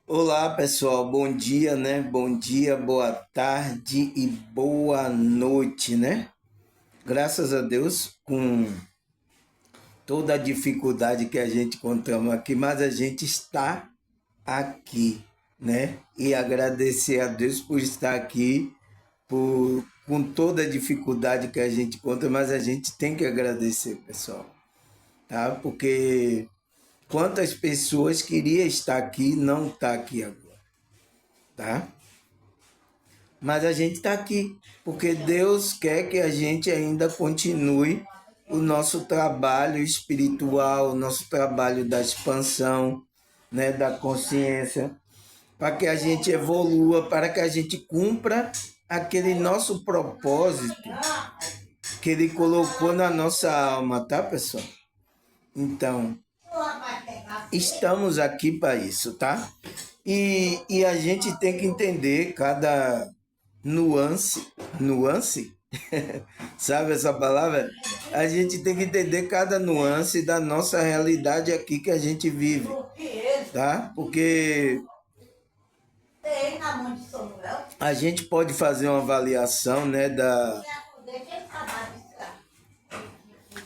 Olá pessoal, bom dia, né? Bom dia, boa tarde e boa noite, né? Graças a Deus, com toda a dificuldade que a gente encontramos aqui, mas a gente está aqui, né? E agradecer a Deus por estar aqui, com toda a dificuldade que a gente encontra, mas a gente tem que agradecer, pessoal, tá? Porque quantas pessoas queriam estar aqui e não está aqui agora, tá? Mas a gente está aqui porque Deus quer que a gente ainda continue o nosso trabalho espiritual, o nosso trabalho da expansão, né, da consciência, para que a gente evolua, para que a gente cumpra aquele nosso propósito que Ele colocou na nossa alma, tá, pessoal? Então, estamos aqui para isso, tá? E a gente tem que entender cada nuance, sabe essa palavra? A gente tem que entender cada nuance da nossa realidade aqui que a gente vive, tá? Porque a gente pode fazer uma avaliação, né,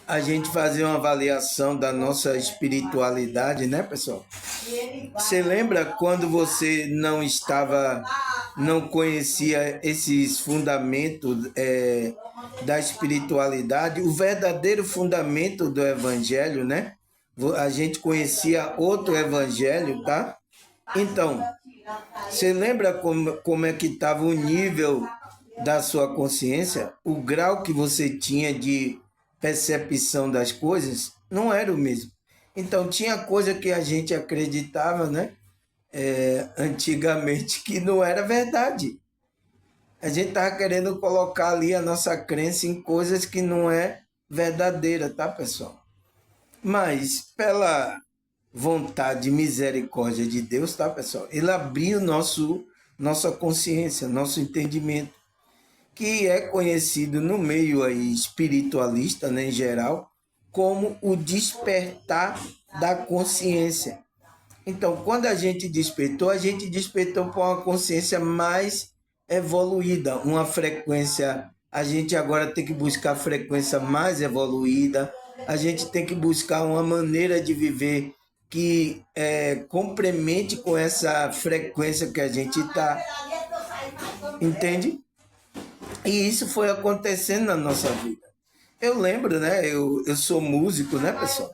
a gente fazer uma avaliação da nossa espiritualidade, né, pessoal? Você lembra quando você não conhecia esses fundamentos da espiritualidade, o verdadeiro fundamento do evangelho, né? A gente conhecia outro evangelho, tá? Então, você lembra como é que estava o nível da sua consciência? O grau que você tinha de percepção das coisas não era o mesmo. Então, tinha coisa que a gente acreditava, né? Antigamente, que não era verdade. A gente estava querendo colocar ali a nossa crença em coisas que não é verdadeira, tá, pessoal? Mas, pela vontade e misericórdia de Deus, tá, pessoal? Ele abriu nossa consciência, nosso entendimento, que é conhecido no meio aí espiritualista, né, em geral, como o despertar da consciência. Então, quando a gente despertou para uma consciência mais evoluída, uma frequência. A gente agora tem que buscar frequência mais evoluída, a gente tem que buscar uma maneira de viver que complemente com essa frequência que a gente está, entende? E isso foi acontecendo na nossa vida. Eu lembro, né? Eu sou músico, né, pessoal?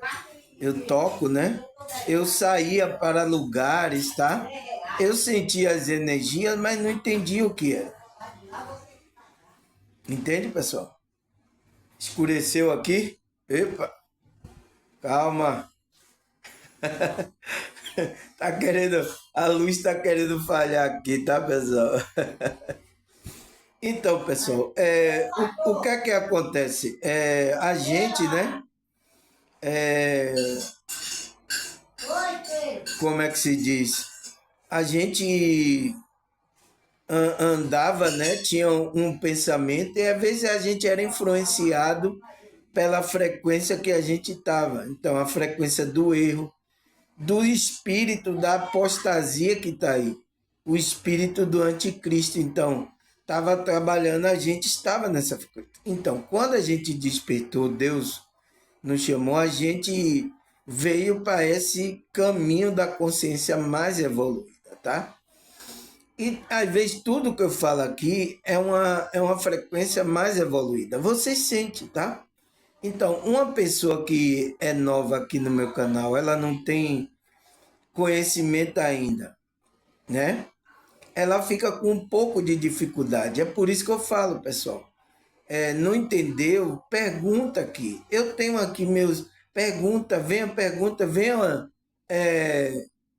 Eu toco, né? Eu saía para lugares, tá? Eu sentia as energias, mas não entendia o que era. Entende, pessoal? Escureceu aqui? Epa, calma. Tá querendo, a luz tá querendo falhar aqui, tá, pessoal? Então, pessoal, o que é que acontece? A gente, né? É, como é que se diz? A gente andava, né? Tinha um pensamento e às vezes a gente era influenciado pela frequência que a gente estava. Então, a frequência do erro, do espírito da apostasia que está aí, o espírito do anticristo. Então, estava trabalhando, a gente estava nessa frequência. Então, quando a gente despertou, Deus nos chamou, a gente veio para esse caminho da consciência mais evoluída, tá? E às vezes tudo que eu falo aqui é uma frequência mais evoluída. Você sente, tá? Então, uma pessoa que é nova aqui no meu canal, ela não tem conhecimento ainda, né? Ela fica com um pouco de dificuldade. É por isso que eu falo, pessoal. Não entendeu? Pergunta aqui. Eu tenho aqui meus. Pergunta, venha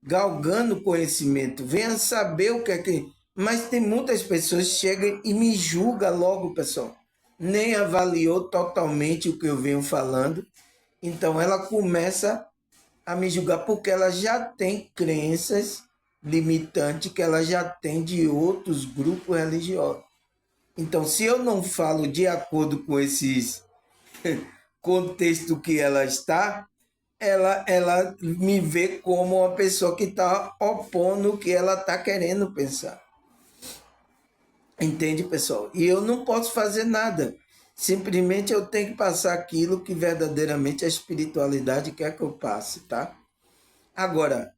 galgando conhecimento, venha saber o que é que. Mas tem muitas pessoas que chegam e me julgam logo, pessoal. Nem avaliou totalmente o que eu venho falando. Então ela começa a me julgar porque ela já tem crenças limitantes que ela já tem de outros grupos religiosos. Então, se eu não falo de acordo com esses contexto que ela está, ela me vê como uma pessoa que está opondo o que ela está querendo pensar. Entende, pessoal? E eu não posso fazer nada. Simplesmente eu tenho que passar aquilo que verdadeiramente a espiritualidade quer que eu passe, tá? Agora,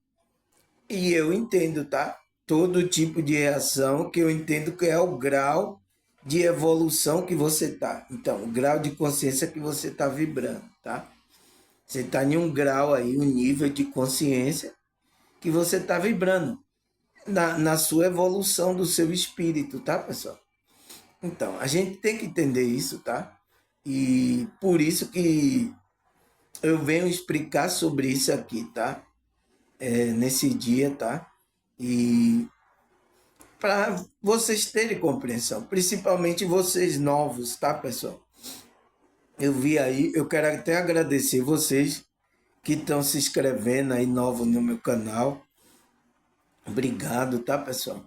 e eu entendo, tá? Todo tipo de reação que eu entendo que é o grau de evolução que você tá. Então, o grau de consciência que você tá vibrando, tá? Você tá em um grau aí, um nível de consciência que você tá vibrando na sua evolução do seu espírito, tá, pessoal? Então, a gente tem que entender isso, tá? E por isso que eu venho explicar sobre isso aqui, tá? Nesse dia, tá? E para vocês terem compreensão, principalmente vocês novos, tá, pessoal? Eu vi aí, eu quero até agradecer vocês que estão se inscrevendo aí novo no meu canal. Obrigado, tá, pessoal?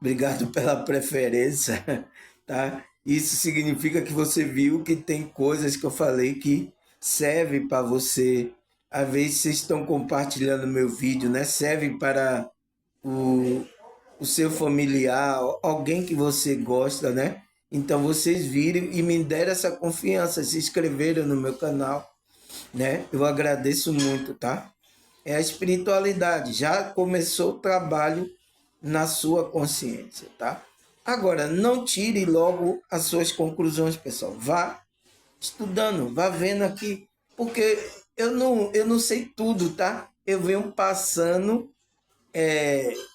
Obrigado pela preferência, tá? Isso significa que você viu que tem coisas que eu falei que serve para você. Às vezes vocês estão compartilhando meu vídeo, né? Serve para o, o seu familiar, alguém que você gosta, né? Então vocês viram e me deram essa confiança, se inscreveram no meu canal, né? Eu agradeço muito, tá? É a espiritualidade, já começou o trabalho na sua consciência, tá? Agora, não tire logo as suas conclusões, pessoal. Vá estudando, vá vendo aqui, porque eu não sei tudo, tá? Eu venho passando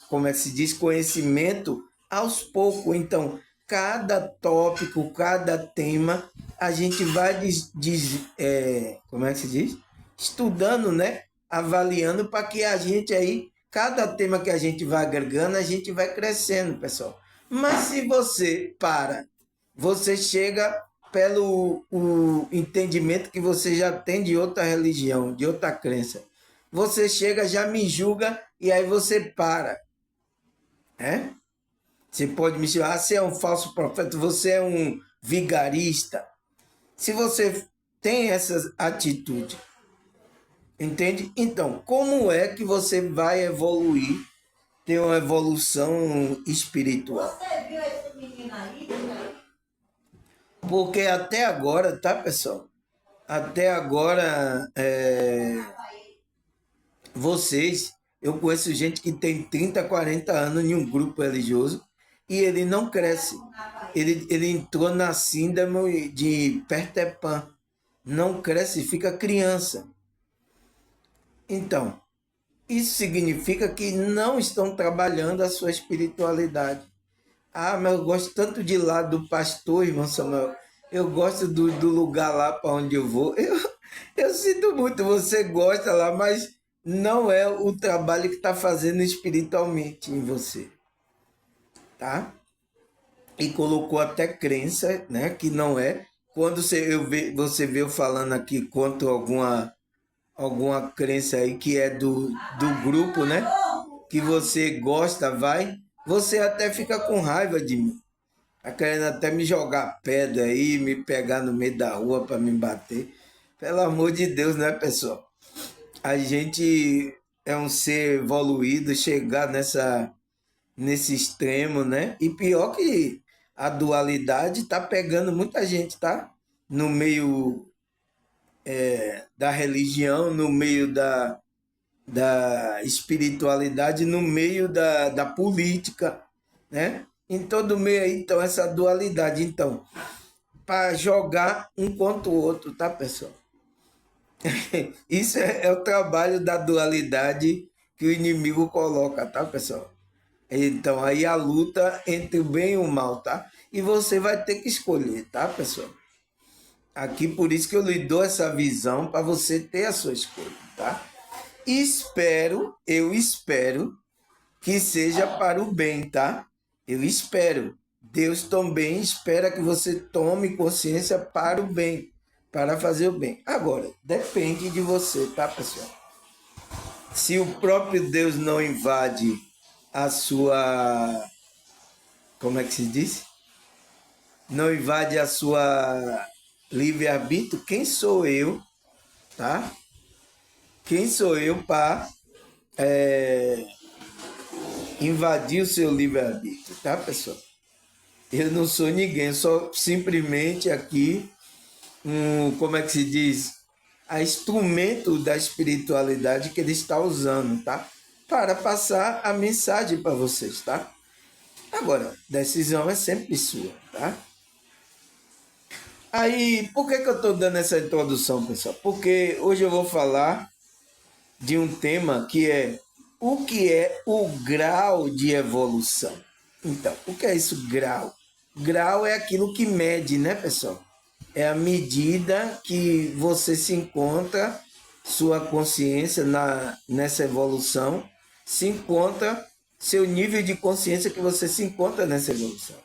como é que se diz, conhecimento aos poucos. Então, cada tópico, cada tema, a gente vai, como é que se diz? Estudando, né? Avaliando para que a gente aí, cada tema que a gente vai agregando, a gente vai crescendo, pessoal. Mas se você para, você chega pelo o entendimento que você já tem de outra religião, de outra crença. Você chega, já me julga e aí você para, né? Você pode me chamar, você é um falso profeta, você é um vigarista. Se você tem essas atitudes, entende? Então, como é que você vai evoluir, ter uma evolução espiritual? Você viu esse menino aí? Porque até agora, tá, pessoal? Até agora, vocês, eu conheço gente que tem 30, 40 anos em um grupo religioso e ele não cresce. Ele entrou na síndrome de Peter Pan. Não cresce, fica criança. Então, isso significa que não estão trabalhando a sua espiritualidade. Ah, mas eu gosto tanto de lá do pastor, irmão Samuel. Eu gosto do lugar lá para onde eu vou. Eu sinto muito, você gosta lá, mas não é o trabalho que está fazendo espiritualmente em você, tá? E colocou até crença, né, que não é. Quando você vê eu falando aqui quanto alguma crença aí que é do grupo, né, que você gosta, você até fica com raiva de mim. Tá querendo até me jogar pedra aí, me pegar no meio da rua para me bater. Pelo amor de Deus, né, pessoal? A gente é um ser evoluído, chegar nesse extremo, né? E pior que a dualidade tá pegando muita gente, tá? No meio da religião, no meio da espiritualidade, no meio da política, né? Em todo meio aí, então, essa dualidade. Então, para jogar um contra o outro, tá, pessoal? Isso é o trabalho da dualidade que o inimigo coloca, tá, pessoal? Então, aí a luta entre o bem e o mal, tá? E você vai ter que escolher, tá, pessoal? Aqui, por isso que eu lhe dou essa visão para você ter a sua escolha, tá? Eu espero que seja para o bem, tá? Eu espero. Deus também espera que você tome consciência para o bem, para fazer o bem. Agora, depende de você, tá, pessoal? Se o próprio Deus não invade a sua, como é que se diz? Não invade a sua livre-arbítrio, quem sou eu, tá? Quem sou eu para invadir o seu livre-arbítrio, tá, pessoal? Eu não sou ninguém, sou simplesmente aqui como é que se diz? A instrumento da espiritualidade que ele está usando, tá? Para passar a mensagem para vocês, tá? Agora, decisão é sempre sua, tá? Aí, por que eu estou dando essa introdução, pessoal? Porque hoje eu vou falar de um tema que é o que é o grau de evolução. Então, o que é isso, grau? Grau é aquilo que mede, né, pessoal? É a medida que você se encontra, sua consciência nessa evolução, se encontra, seu nível de consciência que você se encontra nessa evolução.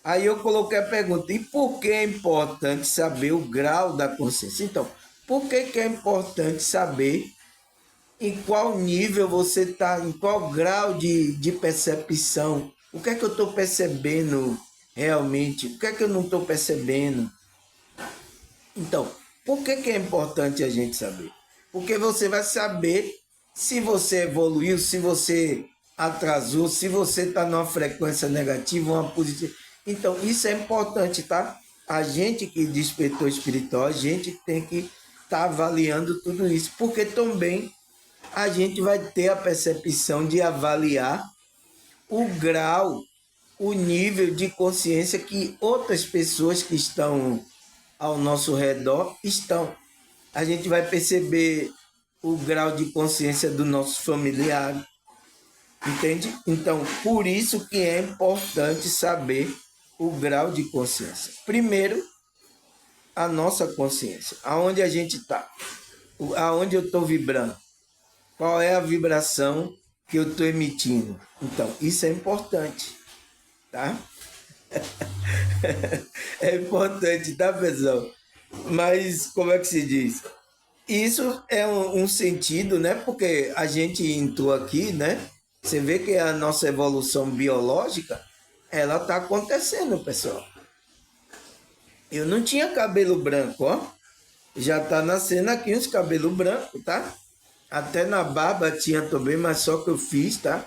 Aí eu coloquei a pergunta, e por que é importante saber o grau da consciência? Então, por que é importante saber em qual nível você está, em qual grau de percepção? O que é que eu estou percebendo realmente? O que é que eu não estou percebendo? Então, por que é importante a gente saber? Porque você vai saber se você evoluiu, se você atrasou, se você está numa frequência negativa ou uma positiva. Então, isso é importante, tá? A gente que despertou espiritual, a gente tem que estar avaliando tudo isso, porque também a gente vai ter a percepção de avaliar o grau, o nível de consciência que outras pessoas que estão ao nosso redor estão. A gente vai perceber o grau de consciência do nosso familiar, entende? Então, por isso que é importante saber o grau de consciência. Primeiro, a nossa consciência, aonde a gente está, aonde eu estou vibrando, qual é a vibração que eu estou emitindo. Então, isso é importante, tá? É importante, tá, pessoal? Mas, como é que se diz? Isso é um sentido, né? Porque a gente entrou aqui, né? Você vê que a nossa evolução biológica, ela está acontecendo, pessoal. Eu não tinha cabelo branco, ó. Já tá nascendo aqui uns cabelos brancos, tá? Até na barba tinha também, mas só que eu fiz, tá?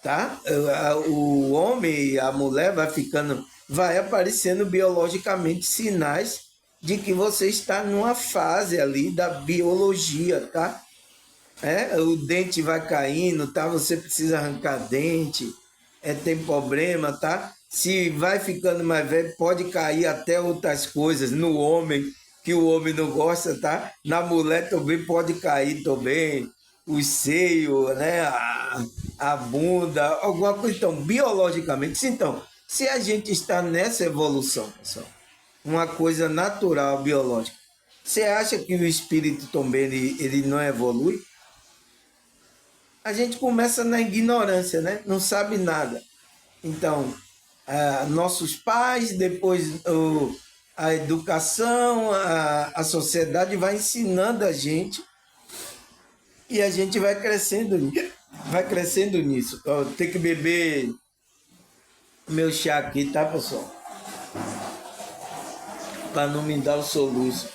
Tá? O homem e a mulher vai aparecendo biologicamente sinais de que você está numa fase ali da biologia, tá? O dente vai caindo, tá? Você precisa arrancar dente, tem problema, tá? Se vai ficando mais velho, pode cair até outras coisas no homem, que o homem não gosta, tá? Na mulher também pode cair também, os seios, né? A bunda, alguma coisa. Então, biologicamente, então, se a gente está nessa evolução, pessoal, uma coisa natural, biológica, você acha que o espírito também ele não evolui? A gente começa na ignorância, né? Não sabe nada. Então, nossos pais, depois a educação, a sociedade vai ensinando a gente e a gente vai crescendo nisso. Tem que beber meu chá aqui, tá, pessoal? Para não me dar o soluço.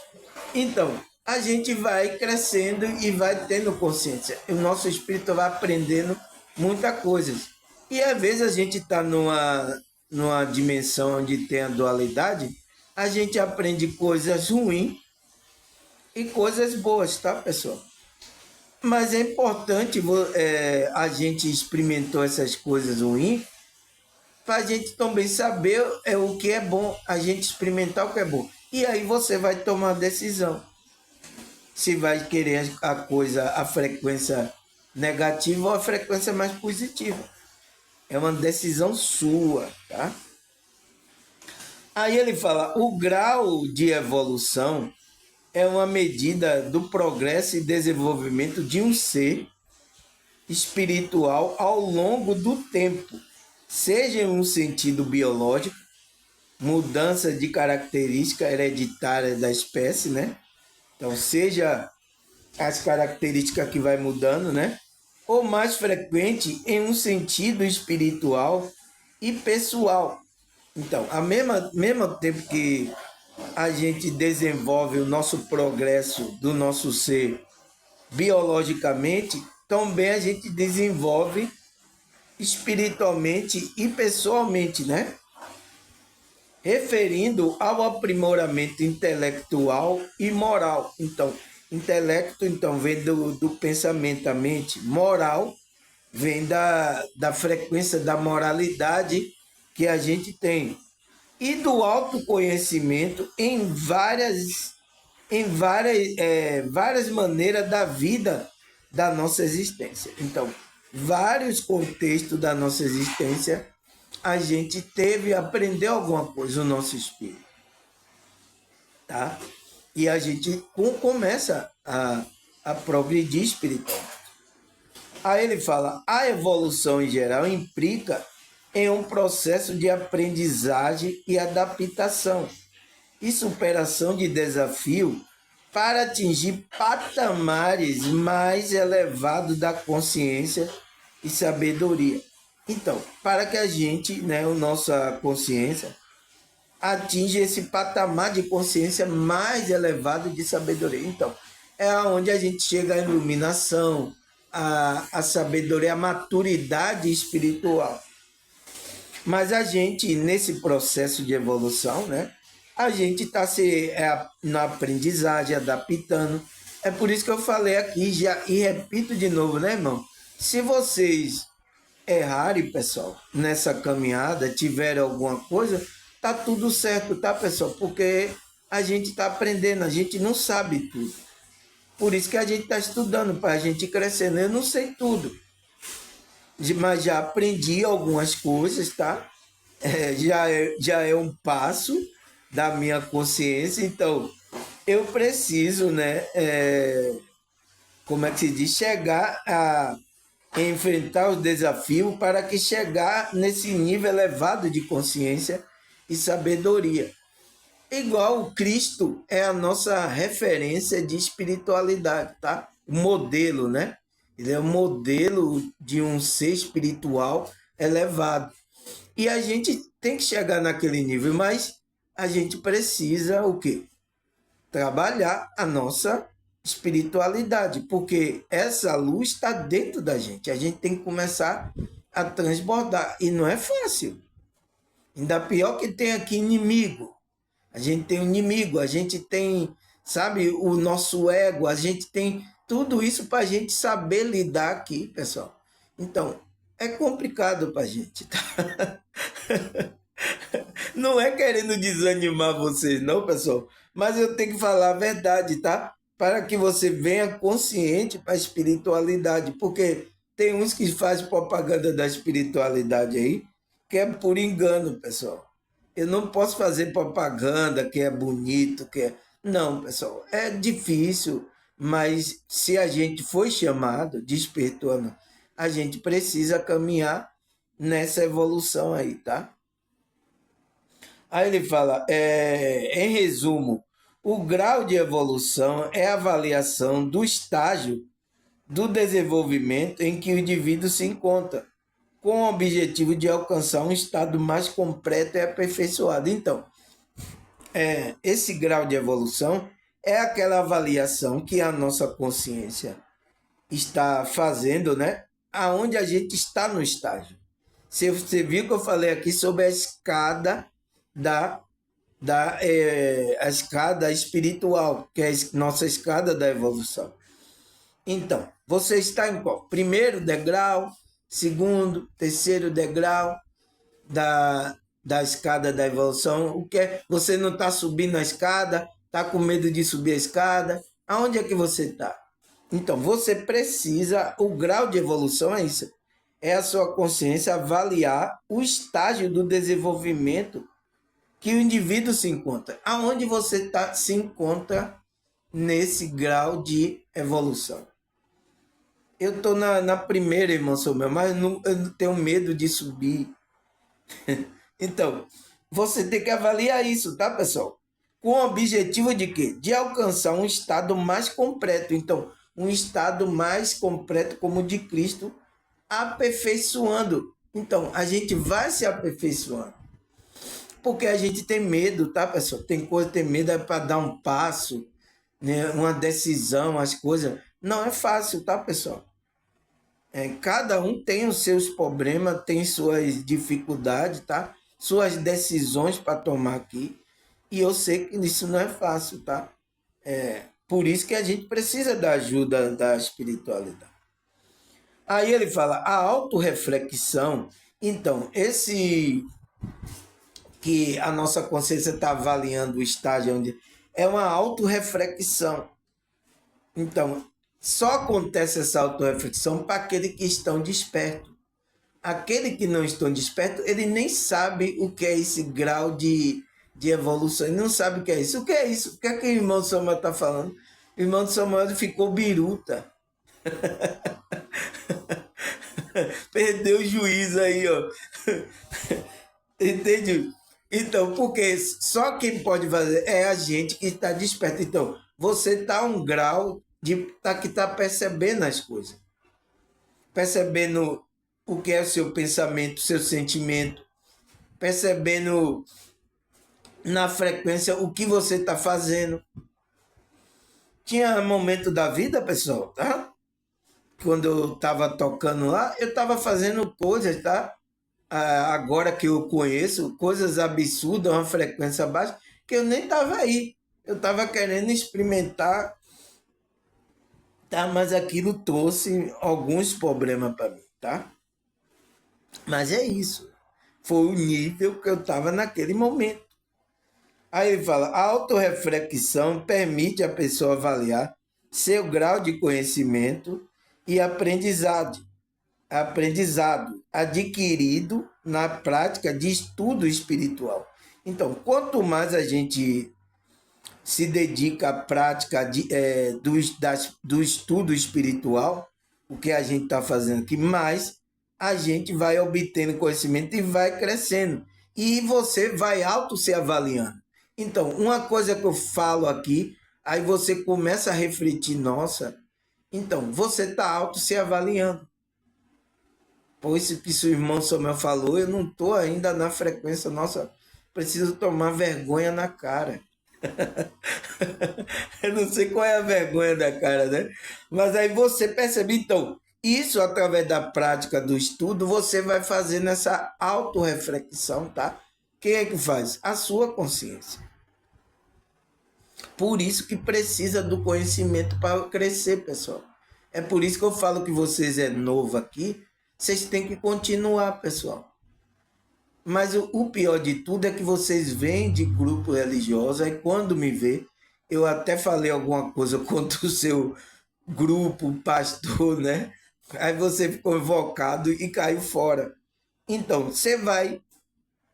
Então, a gente vai crescendo e vai tendo consciência. O nosso espírito vai aprendendo muitas coisas. E às vezes a gente está numa dimensão onde tem a dualidade, a gente aprende coisas ruins e coisas boas, tá, pessoal? Mas é importante a gente experimentou essas coisas ruins para a gente também saber o que é bom, a gente experimentar o que é bom. E aí você vai tomar a decisão. Se vai querer a coisa, a frequência negativa ou a frequência mais positiva. É uma decisão sua, tá? Aí ele fala, o grau de evolução é uma medida do progresso e desenvolvimento de um ser espiritual ao longo do tempo, seja em um sentido biológico, mudança de característica hereditária da espécie, né? Então, seja as características que vai mudando, né? Ou mais frequente em um sentido espiritual e pessoal. Então, ao mesmo tempo que a gente desenvolve o nosso progresso do nosso ser biologicamente, também a gente desenvolve espiritualmente e pessoalmente, né? Referindo ao aprimoramento intelectual e moral. Então, intelecto então vem do pensamento, a mente. Moral vem da frequência da moralidade que a gente tem. E do autoconhecimento várias maneiras da vida da nossa existência. Então, vários contextos da nossa existência, a gente aprender alguma coisa, o nosso espírito. Tá? E a gente começa a progredir espiritualmente. Aí ele fala, a evolução em geral implica em um processo de aprendizagem e adaptação e superação de desafio para atingir patamares mais elevados da consciência e sabedoria. Então, para que a gente, né, a nossa consciência, atinja esse patamar de consciência mais elevado de sabedoria. Então, é onde a gente chega à iluminação, a sabedoria, a maturidade espiritual. Mas a gente, nesse processo de evolução, né, a gente está na aprendizagem, adaptando. É por isso que eu falei aqui e repito de novo, né, irmão? Se vocês errarem, pessoal, nessa caminhada, tiverem alguma coisa, tá tudo certo, tá, pessoal? Porque a gente está aprendendo, a gente não sabe tudo. Por isso que a gente está estudando, para a gente crescer. Eu não sei tudo, mas já aprendi algumas coisas, tá? Já é um passo da minha consciência, então eu preciso, né? Como é que se diz? Chegar a enfrentar os desafios para que chegar nesse nível elevado de consciência e sabedoria. Igual o Cristo é a nossa referência de espiritualidade, tá? O modelo, né? Ele é o modelo de um ser espiritual elevado. E a gente tem que chegar naquele nível, mas a gente precisa o quê? Trabalhar a nossa espiritualidade, porque essa luz está dentro da gente. A gente tem que começar a transbordar. E não é fácil. Ainda pior que tem aqui inimigo. A gente tem um inimigo, a gente tem, sabe, o nosso ego, a gente tem tudo isso para a gente saber lidar aqui, pessoal. Então, é complicado para a gente, tá? Não é querendo desanimar vocês, não, pessoal. Mas eu tenho que falar a verdade, tá? Para que você venha consciente para a espiritualidade. Porque tem uns que fazem propaganda da espiritualidade aí, que é por engano, pessoal. Eu não posso fazer propaganda que é bonito, que é... Não, pessoal, é difícil, mas se a gente foi chamado, despertando, a gente precisa caminhar nessa evolução aí, tá? Aí ele fala, em resumo, o grau de evolução é a avaliação do estágio do desenvolvimento em que o indivíduo se encontra, com o objetivo de alcançar um estado mais completo e aperfeiçoado. Então, esse grau de evolução é aquela avaliação que a nossa consciência está fazendo, né? Aonde a gente está no estágio. Você viu que eu falei aqui sobre a escada a escada espiritual, que é a nossa escada da evolução. Então, você está em qual? Primeiro degrau, segundo, terceiro degrau da escada da evolução. O que é? Você não está subindo a escada, está com medo de subir a escada. Aonde é que você está? Então, você precisa, o grau de evolução é isso. É a sua consciência avaliar o estágio do desenvolvimento que o indivíduo se encontra. Aonde você se encontra nesse grau de evolução? Eu estou na primeira, irmão, mas eu não tenho medo de subir. Então, você tem que avaliar isso, tá, pessoal? Com o objetivo de quê? De alcançar um estado mais completo. Então, um estado mais completo como o de Cristo, aperfeiçoando. Então, a gente vai se aperfeiçoando. porque a gente tem medo, tá, pessoal? Tem coisa, tem medo é para dar um passo, né? Uma decisão, as coisas. Não é fácil, tá, pessoal? Cada um tem os seus problemas, tem suas dificuldades, tá? Suas decisões para tomar aqui. E eu sei que isso não é fácil, tá? Por isso que a gente precisa da ajuda da espiritualidade. Aí ele fala, a autorreflexão, então, esse que a nossa consciência está avaliando o estágio onde é uma autorreflexão. Então, só acontece essa autorreflexão para aqueles que estão despertos. Aquele que não estão desperto, ele nem sabe o que é esse grau de evolução. Ele não sabe o que é isso. O que é isso? O que é que o irmão Samuel está falando? O irmão Samuel ficou biruta. Perdeu o juízo aí, ó. Entende? Então, porque só quem pode fazer é a gente que está desperto. Então, você está a um grau que está percebendo as coisas. Percebendo o que é o seu pensamento, o seu sentimento. Percebendo na frequência o que você está fazendo. Tinha momento da vida, pessoal, tá? Quando eu estava tocando lá, eu estava fazendo coisas, tá? Agora que eu conheço, coisas absurdas, uma frequência baixa, que eu nem estava aí. Eu estava querendo experimentar, tá? Mas aquilo trouxe alguns problemas para mim, tá? Mas é isso. Foi o nível que eu estava naquele momento. Aí ele fala, a autorreflexão permite a pessoa avaliar seu grau de conhecimento e aprendizado adquirido na prática de estudo espiritual. Então, quanto mais a gente se dedica à prática do estudo espiritual, o que a gente está fazendo aqui, mais a gente vai obtendo conhecimento e vai crescendo. E você vai auto se avaliando. Então, uma coisa que eu falo aqui, aí você começa a refletir, nossa, então você está auto se avaliando. Por isso que seu irmão Samuel falou, eu não estou ainda na frequência, nossa, preciso tomar vergonha na cara. Eu não sei qual é a vergonha da cara, né? Mas aí você percebe, então, isso através da prática do estudo, você vai fazendo essa autorreflexão, tá? Quem é que faz? A sua consciência. Por isso que precisa do conhecimento para crescer, pessoal. É por isso que eu falo que vocês é novo aqui, vocês têm que continuar, pessoal. Mas o pior de tudo é que vocês vêm de grupo religioso, aí quando me vê, eu até falei alguma coisa contra o seu grupo, pastor, né? Aí você ficou invocado e caiu fora. Então, você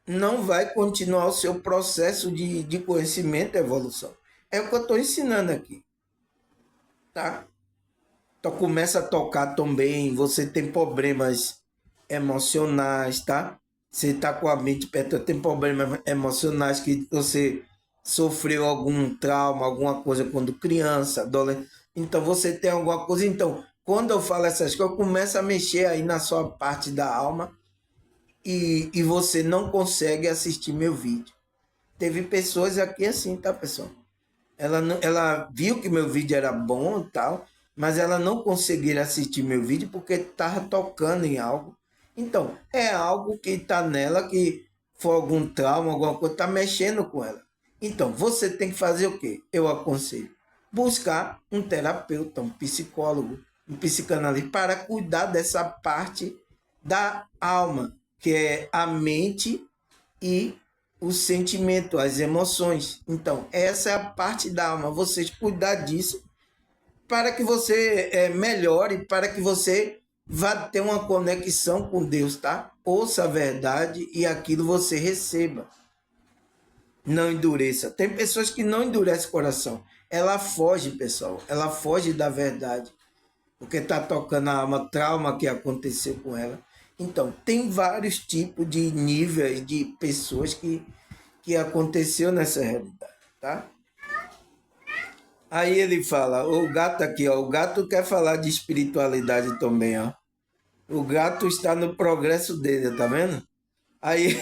não vai continuar o seu processo de conhecimento e evolução. É o que eu estou ensinando aqui, tá? Então começa a tocar também, você tem problemas emocionais, tá? Você está com a mente perto, tem problemas emocionais que você sofreu algum trauma, alguma coisa quando criança, adolescente. Então você tem alguma coisa. Então, quando eu falo essas coisas, começa a mexer aí na sua parte da alma e você não consegue assistir meu vídeo. Teve pessoas aqui assim, tá, pessoal? Ela viu que meu vídeo era bom e tal, mas ela não conseguia assistir meu vídeo porque estava tocando em algo. Então, é algo que está nela, que foi algum trauma, alguma coisa, está mexendo com ela. Então, você tem que fazer o quê? Eu aconselho. Buscar um terapeuta, um psicólogo, um psicanalista, para cuidar dessa parte da alma, que é a mente e o sentimento, as emoções. Então, essa é a parte da alma. Vocês cuidar disso para que você melhore, para que você vá ter uma conexão com Deus, tá? Ouça a verdade e aquilo você receba. Não endureça. Tem pessoas que não endurecem o coração. Ela foge, pessoal. Ela foge da verdade. Porque está tocando a alma, trauma que aconteceu com ela. Então, tem vários tipos de níveis de pessoas que aconteceu nessa realidade, tá? Aí ele fala, o gato aqui, ó, o gato quer falar de espiritualidade também, ó. O gato está no progresso dele, tá vendo? Aí,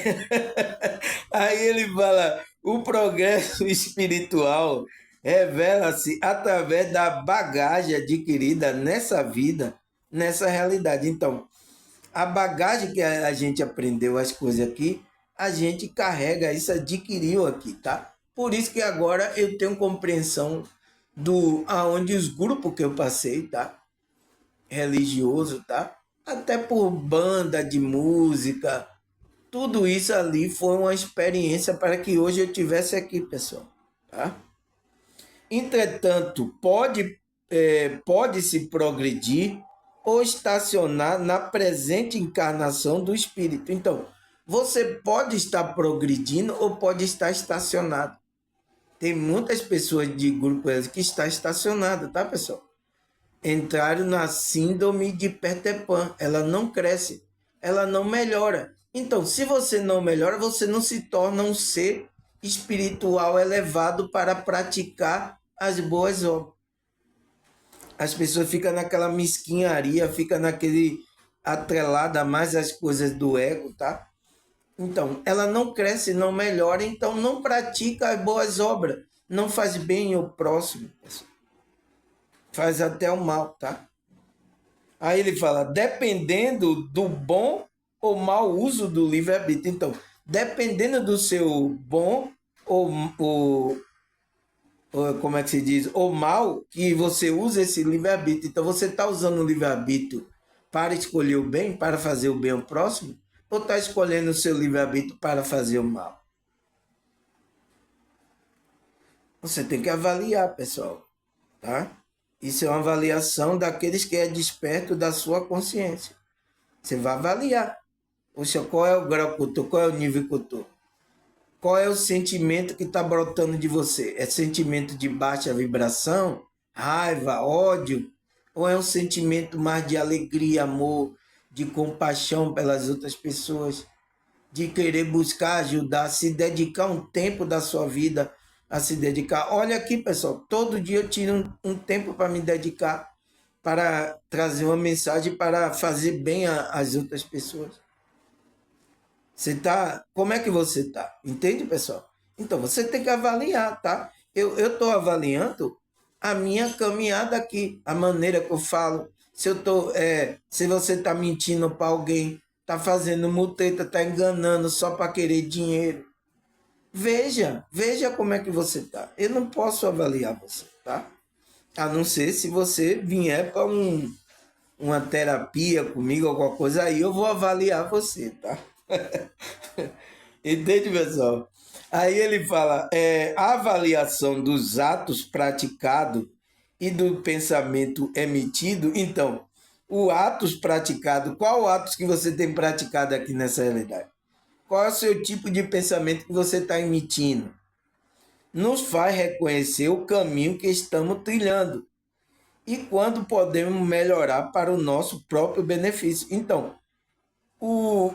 aí ele fala: o progresso espiritual revela-se através da bagagem adquirida nessa vida, nessa realidade. Então, a bagagem que a gente aprendeu as coisas aqui, a gente carrega isso, adquiriu aqui, tá? Por isso que agora eu tenho compreensão do aonde os grupos que eu passei, tá? Religioso, tá? Até por banda de música, tudo isso ali foi uma experiência para que hoje eu tivesse aqui, pessoal, tá? Entretanto, pode-se progredir ou estacionar na presente encarnação do espírito. Então, você pode estar progredindo ou pode estar estacionado. Tem muitas pessoas de grupo que estão estacionadas, tá, pessoal? Entraram na síndrome de Peter Pan. Ela não cresce, ela não melhora. Então, se você não melhora, você não se torna um ser espiritual elevado para praticar as boas obras. As pessoas ficam naquela mesquinharia, ficam naquele atrelada mais às coisas do ego, tá? Então, ela não cresce, não melhora, então não pratica as boas obras, não faz bem ao próximo, faz até o mal, tá? Aí ele fala, dependendo do bom ou mau uso do livre-arbítrio. Então, dependendo do seu bom ou como é que se diz, ou mal, que você usa esse livre-arbítrio. Então, você está usando o livre-arbítrio para escolher o bem, para fazer o bem ao próximo, ou está escolhendo o seu livre-arbítrio para fazer o mal? Você tem que avaliar, pessoal, tá? Isso é uma avaliação daqueles que é desperto da sua consciência. Você vai avaliar. Poxa, qual é o grau que eu tô? Qual é o nível que eu tô? Qual é o sentimento que está brotando de você? É sentimento de baixa vibração, raiva, ódio? Ou é um sentimento mais de alegria, amor, de compaixão pelas outras pessoas? De querer buscar ajudar, se dedicar um tempo da sua vida a se dedicar. Olha aqui, pessoal, todo dia eu tiro um tempo para me dedicar, para trazer uma mensagem, para fazer bem às outras pessoas. Você tá, como é que você tá? Entende, pessoal? Então você tem que avaliar, tá? Eu tô avaliando a minha caminhada aqui, a maneira que eu falo. Se eu tô, se você tá mentindo para alguém, tá fazendo muteta, tá enganando só para querer dinheiro. Veja como é que você tá. Eu não posso avaliar você, tá? A não ser se você vier para uma terapia comigo, alguma coisa, aí eu vou avaliar você, tá? Entende, pessoal? Aí ele fala, a avaliação dos atos praticados e do pensamento emitido. Então, o atos praticado, qual atos que você tem praticado aqui nessa realidade? Qual é o seu tipo de pensamento que você está emitindo? Nos faz reconhecer o caminho que estamos trilhando e quando podemos melhorar para o nosso próprio benefício. Então,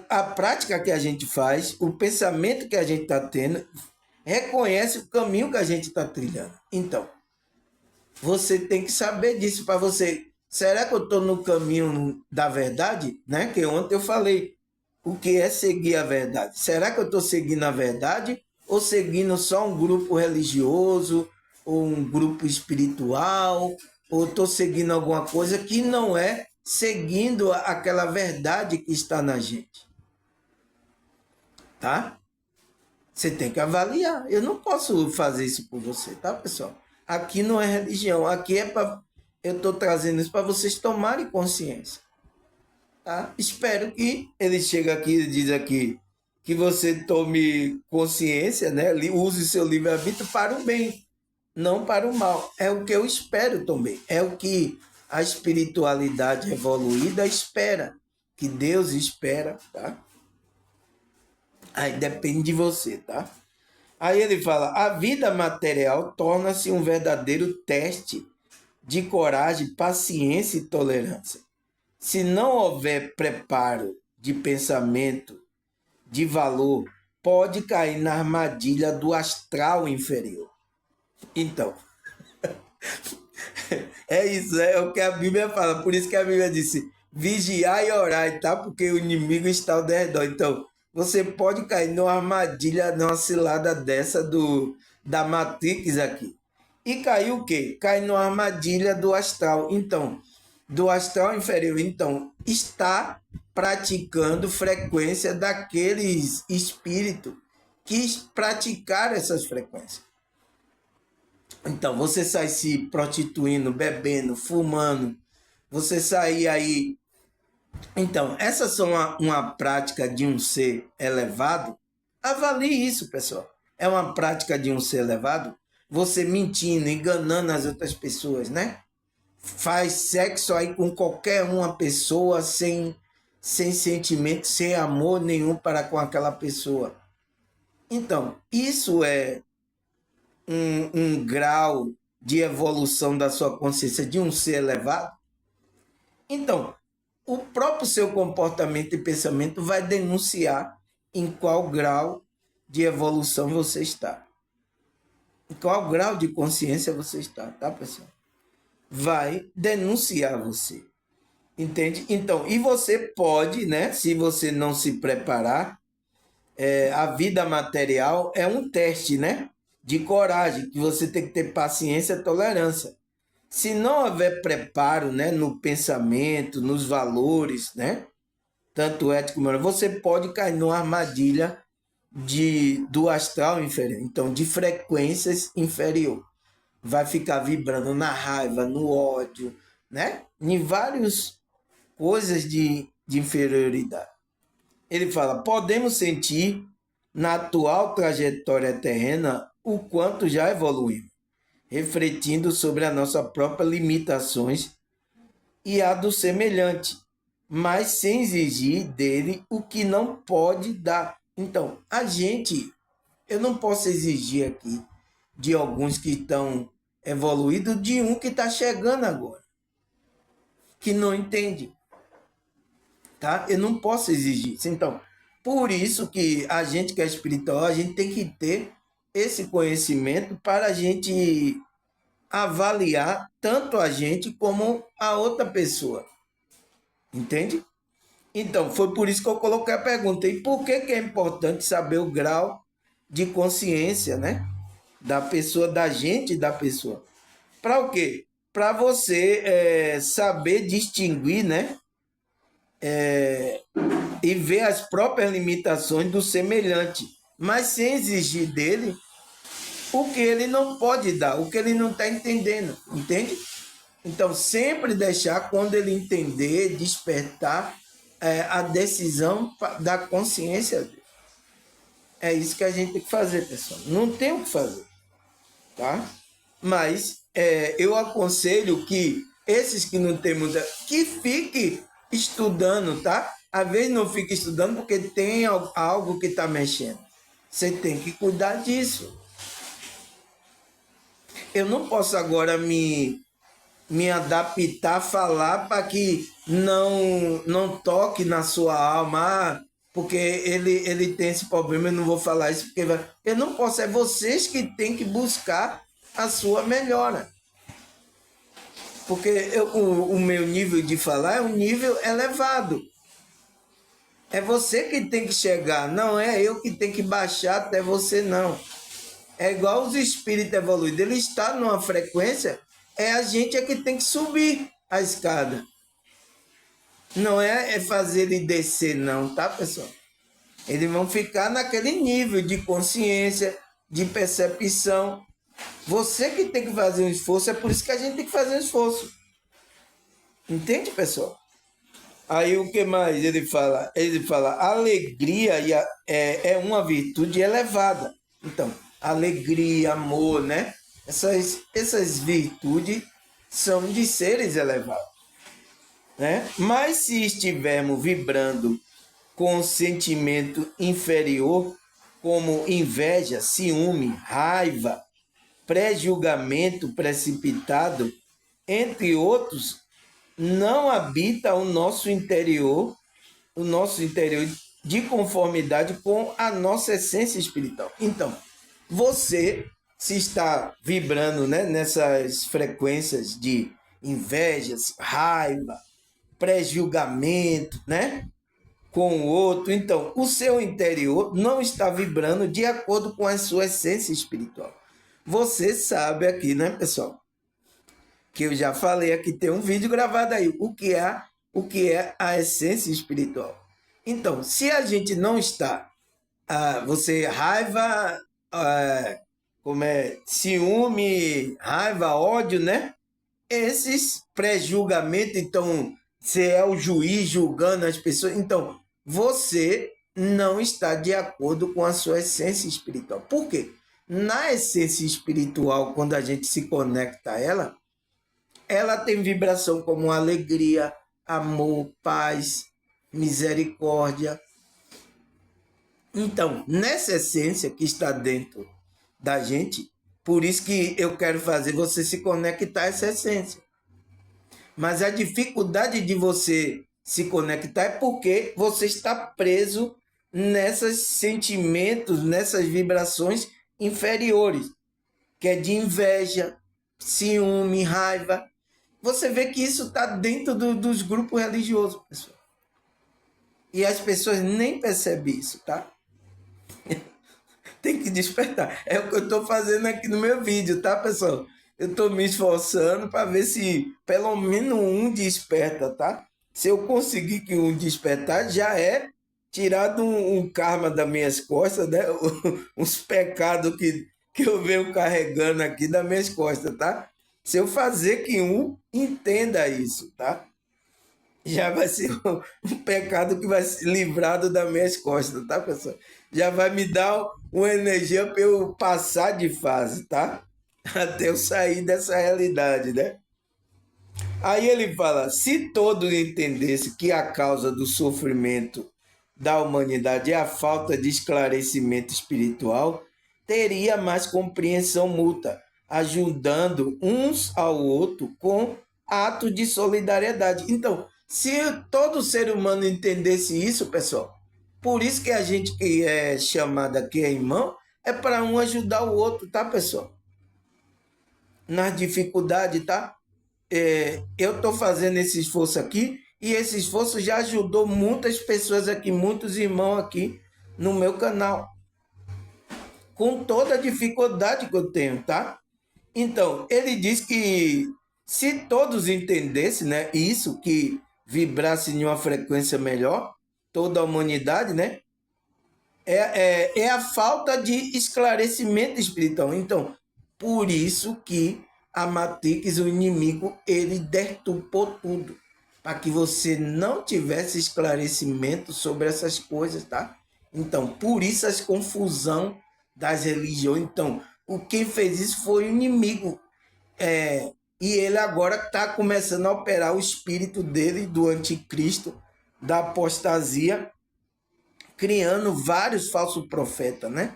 a prática que a gente faz, o pensamento que a gente está tendo, reconhece o caminho que a gente está trilhando. Então, você tem que saber disso para você. Será que eu estou no caminho da verdade? Né? Que ontem eu falei o que é seguir a verdade. Será que eu estou seguindo a verdade ou seguindo só um grupo religioso ou um grupo espiritual ou estou seguindo alguma coisa que não é seguindo aquela verdade que está na gente, tá? Você tem que avaliar. Eu não posso fazer isso por você, tá, pessoal? Aqui não é religião, aqui é para eu estou trazendo isso para vocês tomarem consciência, tá? Espero que ele chegue aqui e diz aqui que você tome consciência, né? Use seu livre-arbítrio para o bem, não para o mal. É o que eu espero também. É o que a espiritualidade evoluída espera, que Deus espera, tá? Aí depende de você, tá? Aí ele fala: a vida material torna-se um verdadeiro teste de coragem, paciência e tolerância. Se não houver preparo de pensamento, de valor, pode cair na armadilha do astral inferior. Então, é isso, é o que a Bíblia fala. Por isso que a Bíblia disse: vigiar e orar, tá? Porque o inimigo está ao redor. Então, você pode cair numa armadilha, numa cilada dessa da Matrix aqui. E cair o quê? Cai numa armadilha do astral. Então, do astral inferior. Então, está praticando frequência daqueles espíritos que praticaram essas frequências. Então, você sai se prostituindo, bebendo, fumando, você sai aí. Então, essas são uma prática de um ser elevado. Avalie isso, pessoal. É uma prática de um ser elevado? Você mentindo, enganando as outras pessoas, né? Faz sexo aí com qualquer uma pessoa sem sentimento, sem amor nenhum para com aquela pessoa. Então, isso é um grau de evolução da sua consciência de um ser elevado? Então, o próprio seu comportamento e pensamento vai denunciar em qual grau de evolução você está. Em qual grau de consciência você está, tá, pessoal? Vai denunciar você. Entende? Então, e você pode, né, se você não se preparar, a vida material é um teste, né, de coragem, que você tem que ter paciência e tolerância. Se não houver preparo, né, no pensamento, nos valores, né, tanto ético como moral, você pode cair numa armadilha do astral inferior, então de frequências inferior. Vai ficar vibrando na raiva, no ódio, né, em várias coisas de inferioridade. Ele fala, podemos sentir na atual trajetória terrena o quanto já evoluímos, refletindo sobre as nossas próprias limitações e a do semelhante, mas sem exigir dele o que não pode dar. Então, eu não posso exigir aqui de alguns que estão evoluídos de um que está chegando agora, que não entende. Tá? Eu não posso exigir isso. Então, por isso que a gente que é espiritual, a gente tem que ter esse conhecimento para a gente avaliar tanto a gente como a outra pessoa. Entende? Então, foi por isso que eu coloquei a pergunta. E por que é importante saber o grau de consciência, né? Da pessoa, da gente e da pessoa. Para o quê? Para você saber distinguir, né? E ver as próprias limitações do semelhante, mas sem exigir dele o que ele não pode dar, o que ele não está entendendo, entende? Então, sempre deixar, quando ele entender, despertar a decisão da consciência dele. É isso que a gente tem que fazer, pessoal. Não tem o que fazer, tá? Mas eu aconselho que esses que não têm muita... que fique estudando, tá? Às vezes não fica estudando porque tem algo que está mexendo. Você tem que cuidar disso. Eu não posso agora me adaptar a falar para que não toque na sua alma, porque ele tem esse problema, eu não vou falar isso, porque eu não posso, é vocês que têm que buscar a sua melhora. Porque o meu nível de falar é um nível elevado. É você que tem que chegar, não é eu que tenho que baixar até você, não. É igual os espíritos evoluídos, ele está numa frequência, a gente que tem que subir a escada. Não é fazer ele descer, não, tá, pessoal? Eles vão ficar naquele nível de consciência, de percepção. Você que tem que fazer um esforço, é por isso que a gente tem que fazer um esforço. Entende, pessoal? Aí o que mais ele fala? Ele fala, alegria é uma virtude elevada. Então, alegria, amor, né? Essas virtudes são de seres elevados. Né? Mas se estivermos vibrando com sentimento inferior, como inveja, ciúme, raiva, pré-julgamento precipitado, entre outros, não habita o nosso interior de conformidade com a nossa essência espiritual. Então, você se está vibrando, né, nessas frequências de invejas, raiva, pré-julgamento, né? com o outro. Então, o seu interior não está vibrando de acordo com a sua essência espiritual. Você sabe aqui, né, pessoal? Que eu já falei aqui, tem um vídeo gravado aí, o que é a essência espiritual. Então, se a gente não está, você raiva, como é, ciúme, raiva, ódio, né? Esses pré-julgamentos, então, você é o juiz julgando as pessoas, então, você não está de acordo com a sua essência espiritual. Por quê? Na essência espiritual, quando a gente se conecta a ela tem vibração como alegria, amor, paz, misericórdia. Então, nessa essência que está dentro da gente, por isso que eu quero fazer você se conectar a essa essência. Mas a dificuldade de você se conectar é porque você está preso nesses sentimentos, nessas vibrações inferiores, que é de inveja, ciúme, raiva. Você vê que isso está dentro dos grupos religiosos, pessoal. E as pessoas nem percebem isso, tá? Tem que despertar. É o que eu estou fazendo aqui no meu vídeo, tá, pessoal? Eu estou me esforçando para ver se pelo menos um desperta, tá? Se eu conseguir que um despertar, já é tirado um karma das minhas costas, né? Uns pecados que eu venho carregando aqui das minhas costas, tá? Se eu fazer que um entenda isso, tá? Já vai ser um pecado que vai ser livrado das minhas costas, tá, pessoal? Já vai me dar uma energia para eu passar de fase, tá? Até eu sair dessa realidade, né? Aí ele fala: se todos entendessem que a causa do sofrimento da humanidade é a falta de esclarecimento espiritual, teria mais compreensão mútua, ajudando uns ao outro com atos de solidariedade. Então, se todo ser humano entendesse isso, pessoal, por isso que a gente que é chamado aqui é irmão, é para um ajudar o outro, tá, pessoal? Nas dificuldades, tá? Eu estou fazendo esse esforço aqui e esse esforço já ajudou muitas pessoas aqui, muitos irmãos aqui no meu canal, com toda a dificuldade que eu tenho, tá? Então, ele diz que se todos entendessem, né, isso, que vibrasse em uma frequência melhor, toda a humanidade, né, é a falta de esclarecimento espiritual. Então, por isso que a Matrix, o inimigo, ele deturpou tudo, para que você não tivesse esclarecimento sobre essas coisas, tá? Então, por isso as confusão das religiões. Então, quem fez isso foi o inimigo. E ele agora está começando a operar o espírito dele, do anticristo, da apostasia, criando vários falsos profetas, né?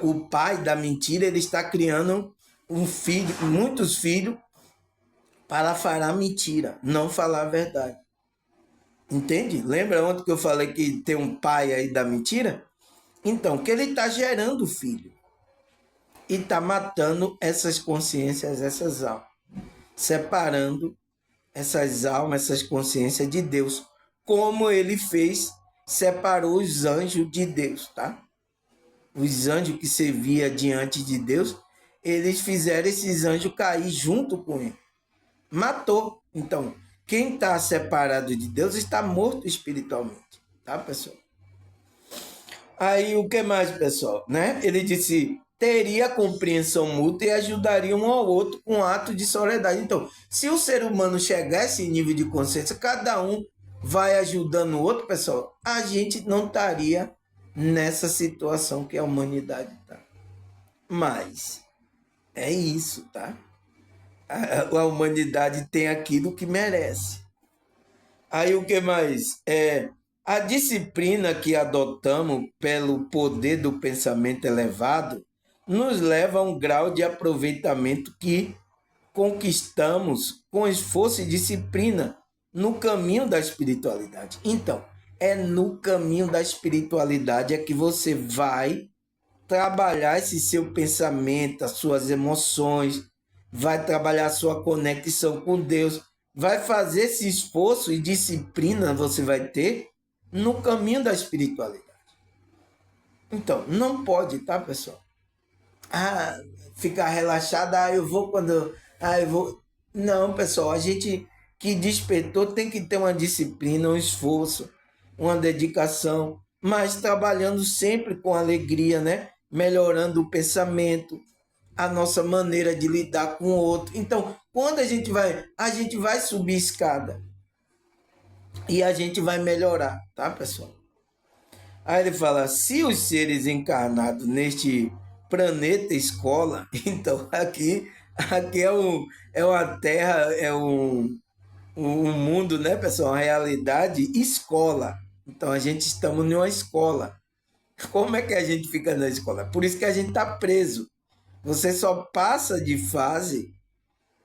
O pai da mentira, ele está criando muitos filhos para falar mentira, não falar a verdade. Entende? Lembra ontem que eu falei que tem um pai aí da mentira? Então, que ele está gerando filho e está matando essas consciências, essas almas, separando essas almas, essas consciências de Deus, como ele fez, separou os anjos de Deus, tá? Os anjos que serviam diante de Deus, eles fizeram esses anjos cair junto com ele. Matou. Então, quem está separado de Deus está morto espiritualmente, tá, pessoal? Aí, o que mais, pessoal? Né? Ele disse: teria compreensão mútua e ajudaria um ao outro com ato de solidariedade. Então, se o ser humano chegar a esse nível de consciência, cada um vai ajudando o outro, pessoal, a gente não estaria nessa situação que a humanidade está. Mas é isso, tá? A humanidade tem aquilo que merece. Aí o que mais? A disciplina que adotamos pelo poder do pensamento elevado nos leva a um grau de aproveitamento que conquistamos com esforço e disciplina no caminho da espiritualidade. Então, é no caminho da espiritualidade é que você vai trabalhar esse seu pensamento, as suas emoções, vai trabalhar a sua conexão com Deus, vai fazer esse esforço e disciplina você vai ter no caminho da espiritualidade. Então, não pode, tá, pessoal? Ficar relaxado, eu vou quando... eu vou... Não, pessoal, a gente que despertou tem que ter uma disciplina, um esforço, uma dedicação, mas trabalhando sempre com alegria, né? Melhorando o pensamento, a nossa maneira de lidar com o outro. Então, quando a gente vai subir escada e a gente vai melhorar, tá, pessoal? Aí ele fala: se os seres encarnados neste planeta escola, então aqui é uma terra, um mundo, né, pessoal? Uma realidade escola. Então a gente estamos em uma escola. Como é que a gente fica na escola? Por isso que a gente está preso. Você só passa de fase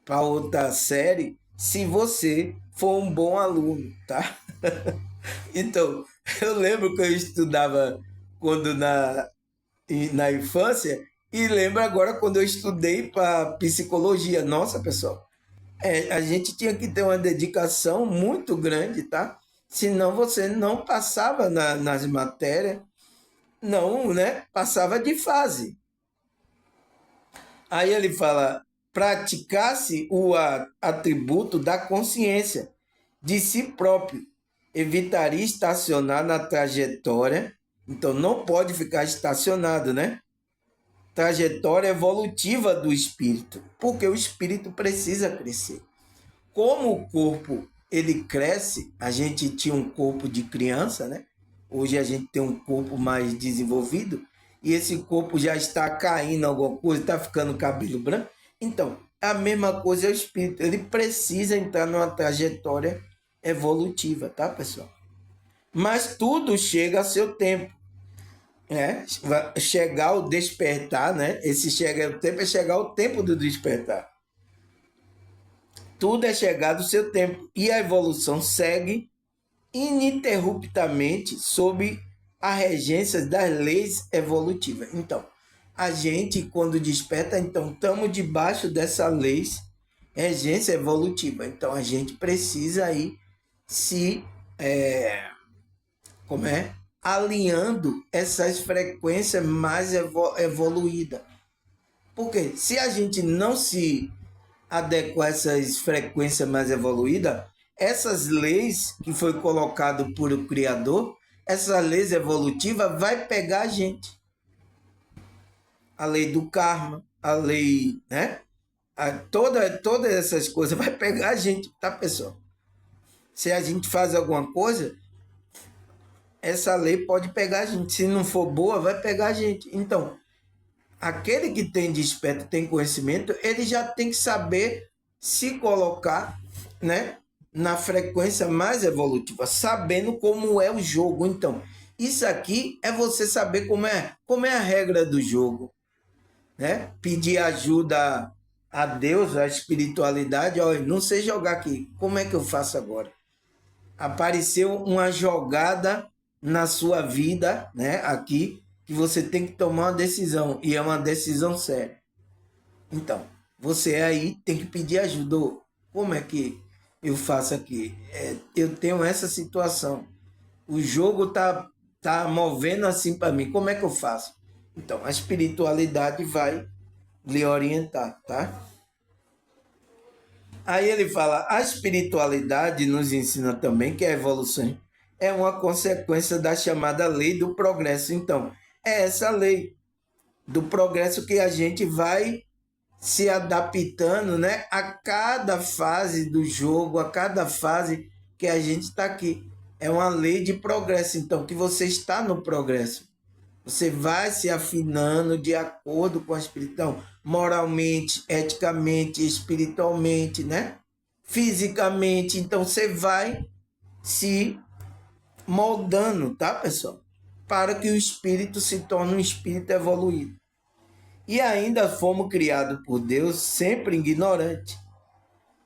para outra série se você for um bom aluno, tá? Então, eu lembro que eu estudava quando na infância e lembro agora quando eu estudei para psicologia. Nossa, pessoal, a gente tinha que ter uma dedicação muito grande, tá? Senão você não passava nas matérias, não, né? Passava de fase. Aí ele fala: praticasse o atributo da consciência de si próprio, evitaria estacionar na trajetória. Então não pode ficar estacionado, né? Trajetória evolutiva do espírito, porque o espírito precisa crescer. Como o corpo ele cresce, a gente tinha um corpo de criança, né? Hoje a gente tem um corpo mais desenvolvido e esse corpo já está caindo alguma coisa, está ficando cabelo branco. Então, a mesma coisa é o espírito, ele precisa entrar numa trajetória evolutiva, tá, pessoal? Mas tudo chega a seu tempo. Vai chegar o despertar, né? Esse chega o tempo é chegar o tempo do despertar. Tudo é chegado ao seu tempo e a evolução segue ininterruptamente sob a regência das leis evolutivas. Então, a gente, quando desperta, então estamos debaixo dessa lei, regência evolutiva. Então, a gente precisa aí se alinhando essas frequências mais evoluídas. Porque se a gente não se adequar a essas frequências mais evoluídas, essas leis que foi colocado por o Criador, essa leis evolutiva vai pegar a gente. A lei do karma, a lei, né? Todas essas coisas vai pegar a gente, tá, pessoal? Se a gente faz alguma coisa, essa lei pode pegar a gente. Se não for boa, vai pegar a gente. Então, aquele que tem desperto, tem conhecimento, ele já tem que saber se colocar, né, na frequência mais evolutiva, sabendo como é o jogo. Então, isso aqui é você saber como é a regra do jogo, né? Pedir ajuda a Deus, a espiritualidade. Olha, não sei jogar aqui, como é que eu faço agora? Apareceu uma jogada na sua vida, né, aqui, que você tem que tomar uma decisão, e é uma decisão séria. Então, você aí tem que pedir ajuda. Como é que eu faço aqui? Eu tenho essa situação. O jogo tá movendo assim para mim. Como é que eu faço? Então, a espiritualidade vai lhe orientar, tá? Aí ele fala: a espiritualidade nos ensina também que a evolução é uma consequência da chamada lei do progresso. Então, é essa lei do progresso que a gente vai se adaptando, né, a cada fase do jogo, a cada fase que a gente está aqui. É uma lei de progresso, então, que você está no progresso. Você vai se afinando de acordo com a espiritualidade, moralmente, eticamente, espiritualmente, né? Fisicamente. Então você vai se moldando, tá, pessoal? Para que o espírito se torne um espírito evoluído. E ainda fomos criados por Deus sempre ignorante,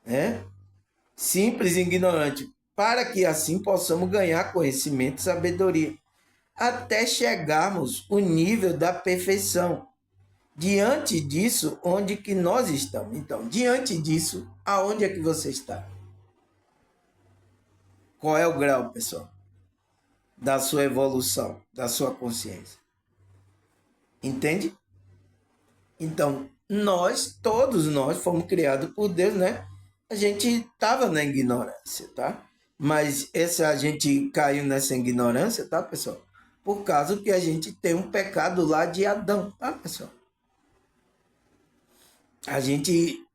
né? Simples e ignorante, para que assim possamos ganhar conhecimento e sabedoria, até chegarmos ao nível da perfeição. Diante disso, onde que nós estamos? Então, diante disso, aonde é que você está? Qual é o grau, pessoal? da sua evolução, da sua consciência. Entende? Então, todos nós fomos criados por Deus, né? A gente estava na ignorância, tá? Mas a gente caiu nessa ignorância, tá, pessoal? Por causa que a gente tem um pecado lá de Adão, tá, pessoal? A gente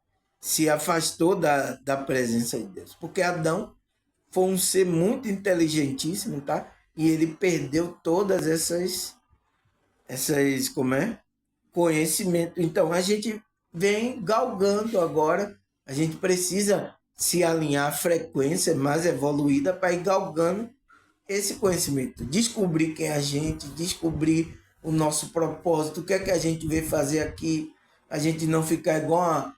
se afastou da presença de Deus, porque Adão foi um ser muito inteligentíssimo, tá? E ele perdeu todas como é? Conhecimento. Então, a gente vem galgando agora, a gente precisa se alinhar à frequência mais evoluída para ir galgando esse conhecimento, descobrir quem é a gente, descobrir o nosso propósito, o que é que a gente veio fazer aqui, a gente não ficar igual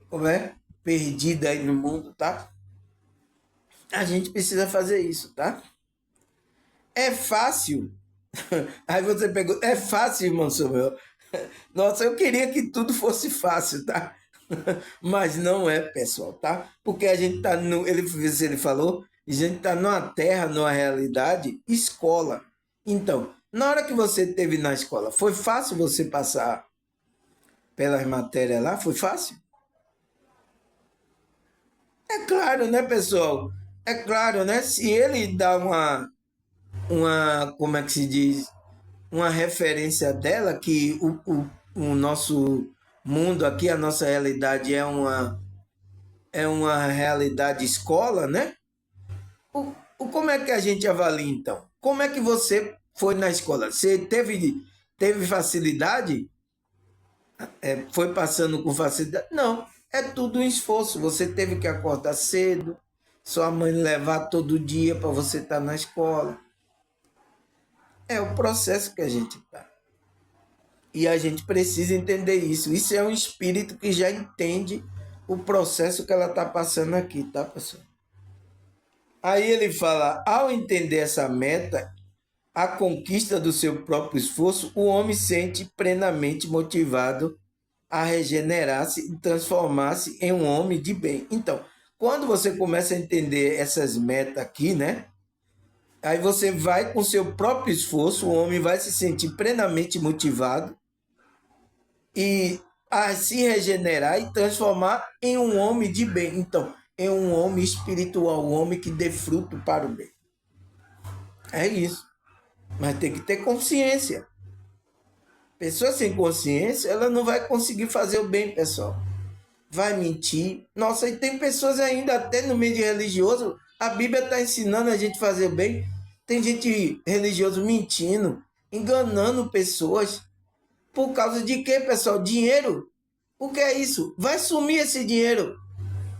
como é? Perdida aí no mundo, tá? A gente precisa fazer isso, tá? É fácil. Aí você pergunta, é fácil, irmão Samuel? Nossa, eu queria que tudo fosse fácil, tá? Mas não é, pessoal, tá? Porque a gente tá no. Ele falou, a gente tá numa terra, numa realidade, escola. Então, na hora que você esteve na escola, foi fácil você passar pelas matérias lá? Foi fácil? É claro, né, pessoal? É claro, né? Se ele dá como é que se diz? Uma referência dela, que o nosso mundo aqui, a nossa realidade é uma realidade escola, né? Como é que a gente avalia, então? Como é que você foi na escola? Você teve facilidade? Foi passando com facilidade? Não, é tudo um esforço. Você teve que acordar cedo, sua mãe levar todo dia para você estar na escola. É o processo que a gente está. E a gente precisa entender isso. Isso é um espírito que já entende o processo que ela está passando aqui, tá, pessoal? Aí ele fala, ao entender essa meta, a conquista do seu próprio esforço, o homem sente plenamente motivado a regenerar-se e transformar-se em um homem de bem. Então, quando você começa a entender essas metas aqui, né? Aí você vai com seu próprio esforço, o homem vai se sentir plenamente motivado e a se regenerar e transformar em um homem de bem. Então, em um homem espiritual, um homem que dê fruto para o bem. É isso. Mas tem que ter consciência. Pessoa sem consciência, ela não vai conseguir fazer o bem, pessoal. Vai mentir. Nossa, e tem pessoas ainda, até no meio religioso, a Bíblia está ensinando a gente a fazer o bem. Tem gente religioso mentindo, enganando pessoas. Por causa de quê, pessoal? Dinheiro. O que é isso? Vai sumir esse dinheiro.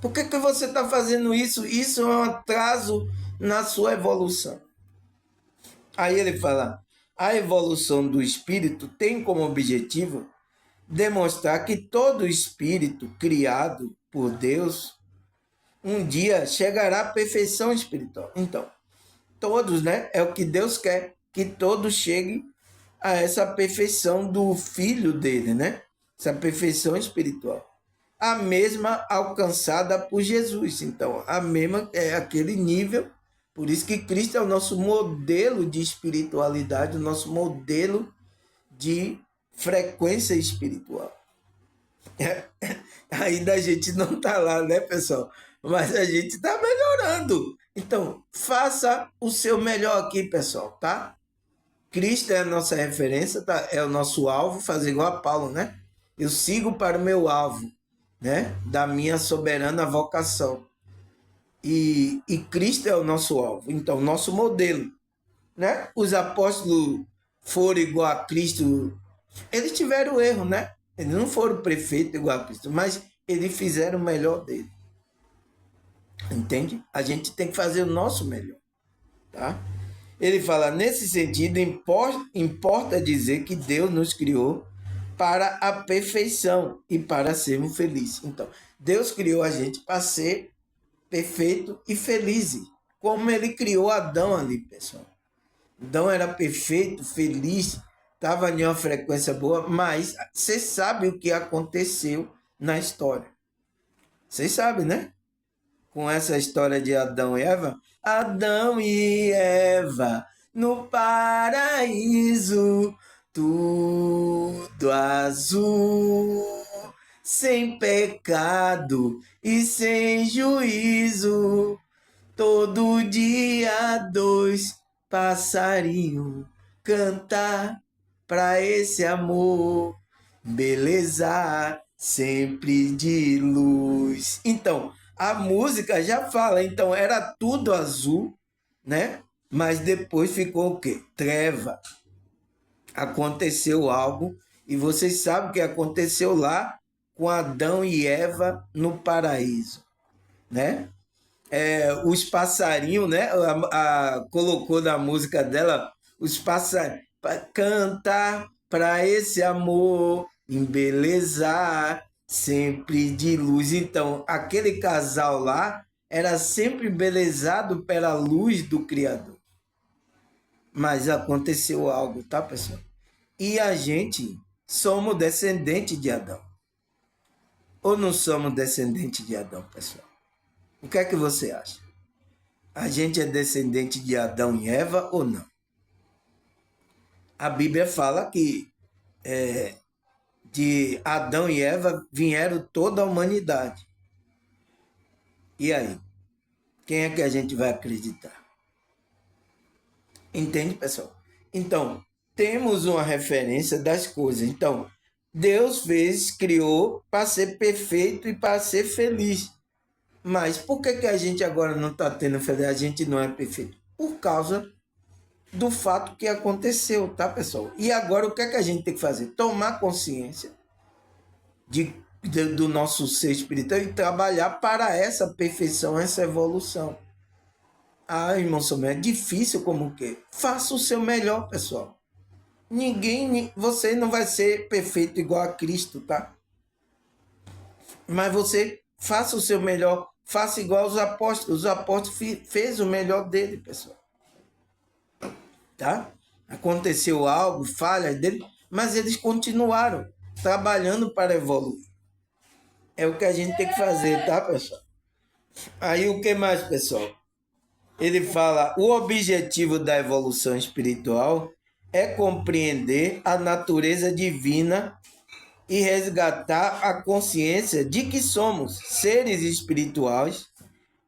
Por que você está fazendo isso? Isso é um atraso na sua evolução. Aí ele fala, a evolução do espírito tem como objetivo demonstrar que todo espírito criado por Deus um dia chegará à perfeição espiritual. Então, todos, né? É o que Deus quer, que todos cheguem a essa perfeição do filho dele, né? Essa perfeição espiritual. A mesma alcançada por Jesus. Então, a mesma é aquele nível. Por isso que Cristo é o nosso modelo de espiritualidade, o nosso modelo de frequência espiritual. Ainda a gente não está lá, né, pessoal? Mas a gente está melhorando. Então, faça o seu melhor aqui, pessoal, tá? Cristo é a nossa referência, tá? É o nosso alvo, fazer igual a Paulo, né? Eu sigo para o meu alvo, né? Da minha soberana vocação. E Cristo é o nosso alvo, então, nosso modelo, né? Os apóstolos foram igual a Cristo, eles tiveram erro, né? Eles não foram prefeito igual a Cristo, mas eles fizeram o melhor dele. Entende? A gente tem que fazer o nosso melhor, tá? Ele fala, nesse sentido, importa dizer que Deus nos criou para a perfeição e para sermos felizes. Então, Deus criou a gente para ser perfeito e feliz, como ele criou Adão ali, pessoal. Adão era perfeito, feliz, estava em uma frequência boa, mas você sabe o que aconteceu na história. Vocês sabem, né? com essa história de Adão e Eva? Adão e Eva no paraíso, tudo azul, sem pecado e sem juízo. Todo dia dois passarinhos cantar pra esse amor, beleza sempre de luz. Então, a música já fala, então era tudo azul, né? Mas depois ficou o quê? Treva. Aconteceu algo, e vocês sabem o que aconteceu lá com Adão e Eva no paraíso, né? Os passarinhos, né? Colocou na música dela os passarinhos cantar para esse amor, embelezar sempre de luz. Então, aquele casal lá era sempre embelezado pela luz do Criador. Mas aconteceu algo, tá, pessoal? E a gente somos descendentes de Adão. Ou não somos descendentes de Adão, pessoal? O que é que você acha? A gente é descendente de Adão e Eva ou não? A Bíblia fala que de Adão e Eva vieram toda a humanidade. E aí? Quem é que a gente vai acreditar? Entende, pessoal? Então, temos uma referência das coisas. Então, Deus criou para ser perfeito e para ser feliz. Mas por que a gente agora não está tendo felicidade? A gente não é perfeito? Por causa do fato que aconteceu, tá, pessoal? E agora o que a gente tem que fazer? Tomar consciência do nosso ser espiritual e trabalhar para essa perfeição, essa evolução. Ah, irmão Samuel, é difícil como o quê? Faça o seu melhor, pessoal. Você não vai ser perfeito igual a Cristo, tá? Mas você faça o seu melhor, faça igual os apóstolos. Os apóstolos fez o melhor dele, pessoal. Tá? Aconteceu algo, falhas dele, mas eles continuaram trabalhando para evoluir. É o que a gente tem que fazer, tá, pessoal? Aí o que mais, pessoal? Ele fala, o objetivo da evolução espiritual é compreender a natureza divina e resgatar a consciência de que somos seres espirituais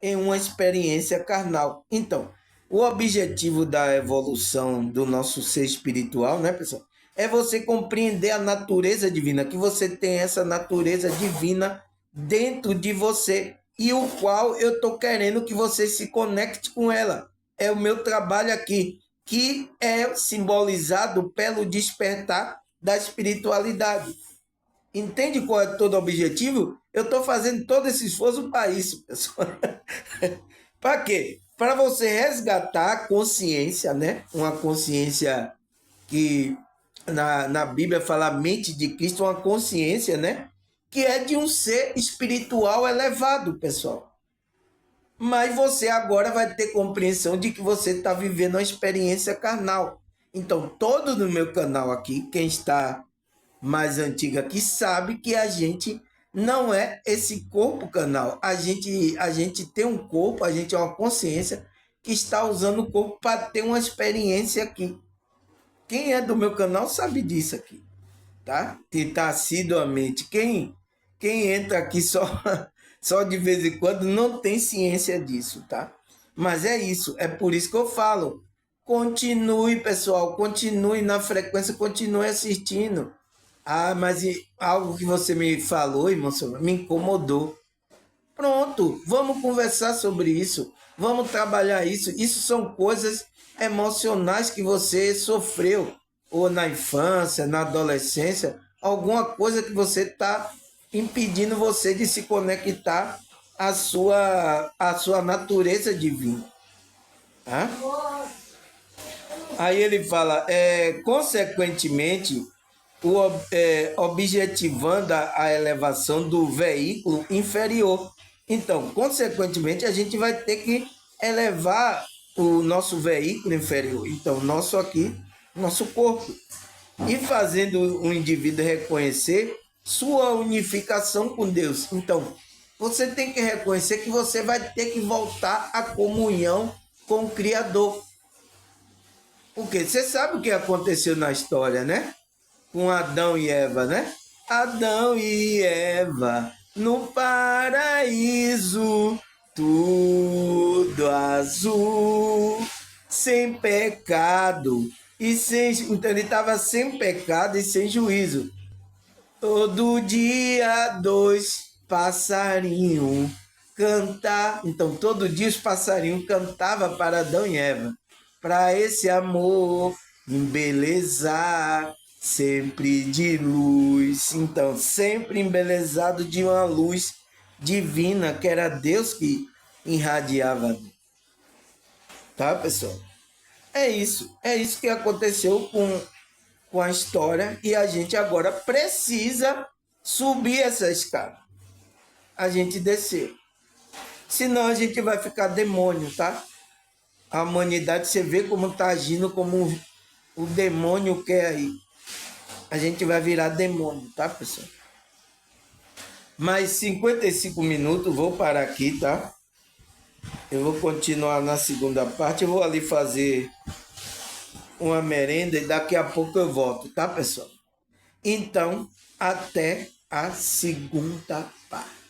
em uma experiência carnal. Então, o objetivo da evolução do nosso ser espiritual, né, pessoal? É você compreender a natureza divina, que você tem essa natureza divina dentro de você, e o qual eu estou querendo que você se conecte com ela. É o meu trabalho aqui, que é simbolizado pelo despertar da espiritualidade. Entende qual é todo o objetivo? Eu estou fazendo todo esse esforço para isso, pessoal. Para quê? Para você resgatar a consciência, né? Uma consciência que na Bíblia fala a mente de Cristo, uma consciência, né? Que é de um ser espiritual elevado, pessoal. Mas você agora vai ter compreensão de que você está vivendo uma experiência carnal. Então, todos no meu canal aqui, quem está mais antigo aqui, sabe que a gente não é esse corpo canal. A gente tem um corpo, a gente é uma consciência que está usando o corpo para ter uma experiência aqui. Quem é do meu canal sabe disso aqui, tá? Tentar assiduamente. Quem entra aqui só de vez em quando não tem ciência disso, tá? Mas é isso, é por isso que eu falo. Continue, pessoal, continue na frequência, continue assistindo. Ah, mas algo que você me falou, irmão, me incomodou. Pronto, vamos conversar sobre isso. Vamos trabalhar isso. Isso são coisas emocionais que você sofreu, ou na infância, na adolescência, alguma coisa que você está impedindo você de se conectar à sua natureza divina. Tá? Aí ele fala, consequentemente, objetivando a elevação do veículo inferior. Então, consequentemente, a gente vai ter que elevar o nosso veículo inferior. Então, nosso corpo. E fazendo o indivíduo reconhecer sua unificação com Deus. Então, você tem que reconhecer que você vai ter que voltar à comunhão com o Criador. Porque você sabe o que aconteceu na história, né? Com Adão e Eva, né? Adão e Eva no paraíso, tudo azul, sem pecado e sem. Então ele estava sem pecado e sem juízo. Todo dia dois passarinhos cantar. Então todo dia os passarinhos cantavam para Adão e Eva. Para esse amor embelezar, sempre de luz. Então, sempre embelezado de uma luz divina, que era Deus que irradiava. Tá, pessoal? É isso que aconteceu com a história e a gente agora precisa subir essa escada. A gente descer. Senão a gente vai ficar demônio, tá? A humanidade, você vê como está agindo como o demônio quer aí. A gente vai virar demônio, tá, pessoal? Mais 55 minutos, vou parar aqui, tá? Eu vou continuar na segunda parte, eu vou ali fazer uma merenda e daqui a pouco eu volto, tá, pessoal? Então, até a segunda parte.